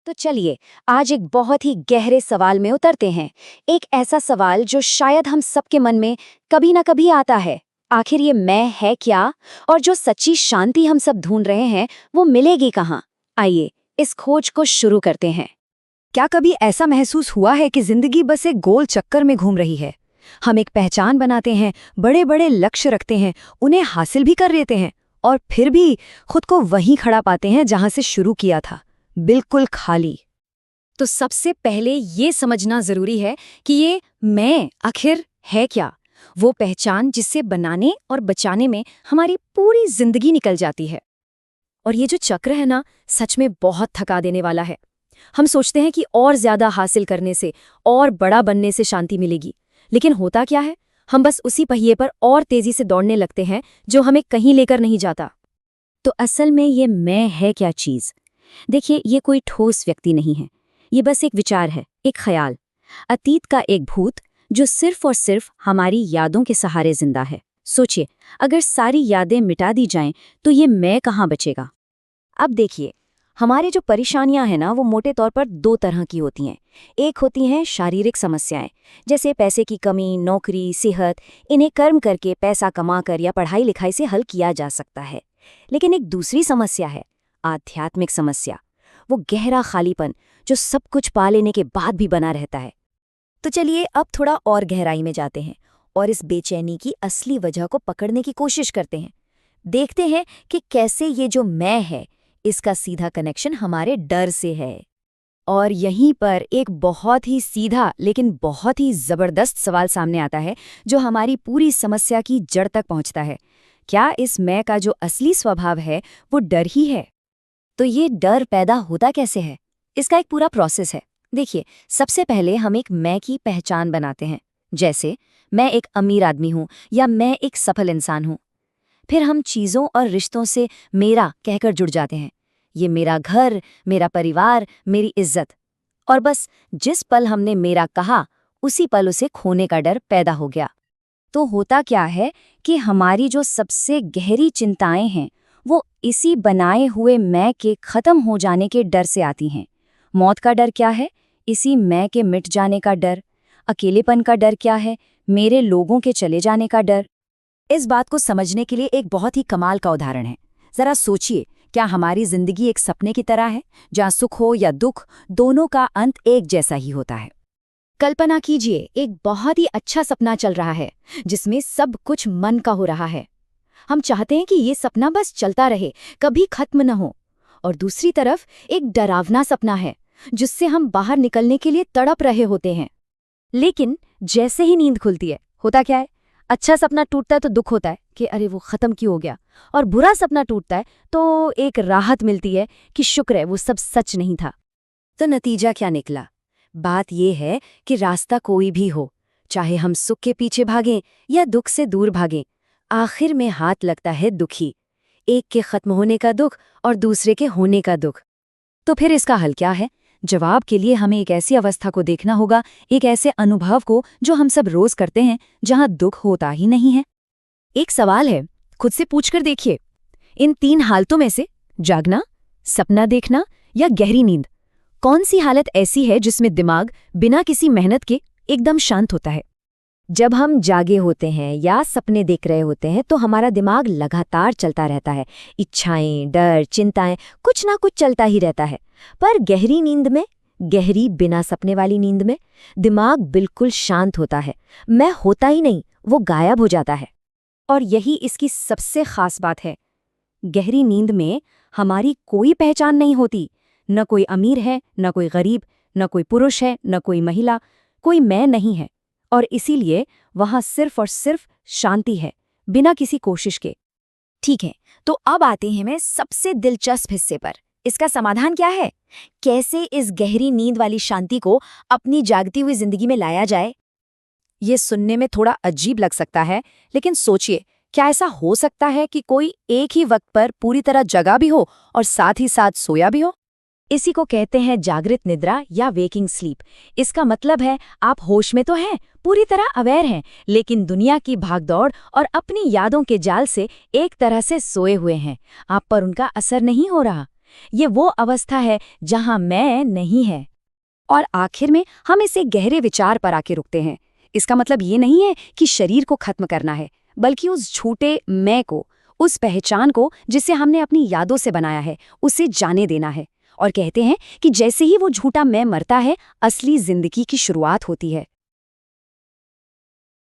तो चलिए आज एक बहुत ही गहरे सवाल में उतरते हैं। एक ऐसा सवाल जो शायद हम सबके मन में कभी ना कभी आता है। आखिर ये मैं है क्या? और जो सच्ची शांति हम सब ढूंढ रहे हैं वो मिलेगी कहाँ? आइए इस खोज को शुरू करते हैं। क्या कभी ऐसा महसूस हुआ है कि जिंदगी बस एक गोल चक्कर में घूम रही है? हम एक पहचान बनाते हैं, बड़े बड़े लक्ष्य रखते हैं, उन्हें हासिल भी कर लेते हैं और फिर भी खुद को वहीं खड़ा पाते हैं जहां से शुरू किया था, बिल्कुल खाली। तो सबसे पहले ये समझना जरूरी है कि ये मैं आखिर है क्या? वो पहचान जिसे बनाने और बचाने में हमारी पूरी जिंदगी निकल जाती है। और ये जो चक्र है ना, सच में बहुत थका देने वाला है। हम सोचते हैं कि और ज्यादा हासिल करने से, और बड़ा बनने से शांति मिलेगी, लेकिन होता क्या है? हम बस उसी पहिए पर और तेजी से दौड़ने लगते हैं जो हमें कहीं लेकर नहीं जाता। तो असल में ये मैं है क्या चीज? देखिए, ये कोई ठोस व्यक्ति नहीं है। ये बस एक विचार है, एक ख्याल, अतीत का एक भूत जो सिर्फ और सिर्फ हमारी यादों के सहारे जिंदा है। सोचिए, अगर सारी यादें मिटा दी जाएं तो ये मैं कहाँ बचेगा? अब देखिए, हमारी जो परेशानियां हैं ना, वो मोटे तौर पर दो तरह की होती हैं। एक होती हैं शारीरिक समस्याएं, जैसे पैसे की कमी, नौकरी, सेहत। इन्हें कर्म करके, पैसा कमाकर या पढ़ाई लिखाई से हल किया जा सकता है। लेकिन एक दूसरी समस्या है आध्यात्मिक समस्या, वो गहरा खालीपन जो सब कुछ पा लेने के बाद भी बना रहता है। तो चलिए अब थोड़ा और गहराई में जाते हैं और इस बेचैनी की असली वजह को पकड़ने की कोशिश करते हैं। देखते हैं कि कैसे ये जो मैं है, इसका सीधा कनेक्शन हमारे डर से है। और यहीं पर एक बहुत ही सीधा लेकिन बहुत ही जबरदस्त सवाल सामने आता है जो हमारी पूरी समस्या की जड़ तक पहुंचता है। क्या इस मैं का जो असली स्वभाव है वो डर ही है? तो ये डर पैदा होता कैसे है? इसका एक पूरा प्रोसेस है। देखिए, सबसे पहले हम एक मैं की पहचान बनाते हैं, जैसे मैं एक अमीर आदमी हूं या मैं एक सफल इंसान हूं। फिर हम चीज़ों और रिश्तों से मेरा कहकर जुड़ जाते हैं। ये मेरा घर, मेरा परिवार, मेरी इज्जत। और बस जिस पल हमने मेरा कहा, उसी पल उसे खोने का डर पैदा हो गया। तो होता क्या है कि हमारी जो सबसे गहरी चिंताएं हैं वो इसी बनाए हुए मैं के खत्म हो जाने के डर से आती हैं। मौत का डर क्या है? इसी मैं के मिट जाने का डर। अकेलेपन का डर क्या है? मेरे लोगों के चले जाने का डर। इस बात को समझने के लिए एक बहुत ही कमाल का उदाहरण है। जरा सोचिए, क्या हमारी जिंदगी एक सपने की तरह है जहाँ सुख हो या दुख, दोनों का अंत एक जैसा ही होता है? कल्पना कीजिए, एक बहुत ही अच्छा सपना चल रहा है जिसमें सब कुछ मन का हो रहा है। हम चाहते हैं कि ये सपना बस चलता रहे, कभी खत्म न हो। और दूसरी तरफ एक डरावना सपना है जिससे हम बाहर निकलने के लिए तड़प रहे होते हैं। लेकिन जैसे ही नींद खुलती है, होता क्या है? अच्छा सपना टूटता है तो दुख होता है कि अरे वो खत्म क्यों हो गया, और बुरा सपना टूटता है तो एक राहत मिलती है कि शुक्र है वो सब सच नहीं था। तो नतीजा क्या निकला? बात यह है कि रास्ता कोई भी हो, चाहे हम सुख के पीछे भागें या दुख से दूर भागें, आखिर में हाथ लगता है दुखी। एक के खत्म होने का दुख और दूसरे के होने का दुख। तो फिर इसका हल क्या है? जवाब के लिए हमें एक ऐसी अवस्था को देखना होगा, एक ऐसे अनुभव को जो हम सब रोज करते हैं, जहां दुख होता ही नहीं है। एक सवाल है, खुद से पूछकर देखिए, इन तीन हालतों में से जागना, सपना देखना या गहरी नींद, कौन सी हालत ऐसी है जिसमें दिमाग बिना किसी मेहनत के एकदम शांत होता है? जब हम जागे होते हैं या सपने देख रहे होते हैं तो हमारा दिमाग लगातार चलता रहता है। इच्छाएं, डर, चिंताएं, कुछ ना कुछ चलता ही रहता है। पर गहरी नींद में, गहरी बिना सपने वाली नींद में, दिमाग बिल्कुल शांत होता है। मैं होता ही नहीं, वो गायब हो जाता है। और यही इसकी सबसे खास बात है। गहरी नींद में हमारी कोई पहचान नहीं होती। न कोई अमीर है, न कोई गरीब, न कोई पुरुष है, न कोई महिला, कोई मैं नहीं है। और इसीलिए वहां सिर्फ और सिर्फ शांति है, बिना किसी कोशिश के। ठीक है, तो अब आते हैं मैं सबसे दिलचस्प हिस्से पर। इसका समाधान क्या है? कैसे इस गहरी नींद वाली शांति को अपनी जागती हुई जिंदगी में लाया जाए? ये सुनने में थोड़ा अजीब लग सकता है, लेकिन सोचिए, क्या ऐसा हो सकता है कि कोई एक ही वक्त पर पूरी तरह जगा भी हो और साथ ही साथ सोया भी हो? इसी को कहते हैं जागृत निद्रा या वेकिंग स्लीप। इसका मतलब है आप होश में तो हैं, पूरी तरह अवेयर हैं, लेकिन दुनिया की भागदौड़ और अपनी यादों के जाल से एक तरह से सोए हुए हैं। आप पर उनका असर नहीं हो रहा। ये वो अवस्था है जहां मैं नहीं है। और आखिर में हम इसे गहरे विचार पर आके रुकते हैं। इसका मतलब ये नहीं है कि शरीर को खत्म करना है, बल्कि उस झूठे मैं को, उस पहचान को जिसे हमने अपनी यादों से बनाया है, उसे जाने देना है। और कहते हैं कि जैसे ही वो झूठा मैं मरता है, असली जिंदगी की शुरुआत होती है।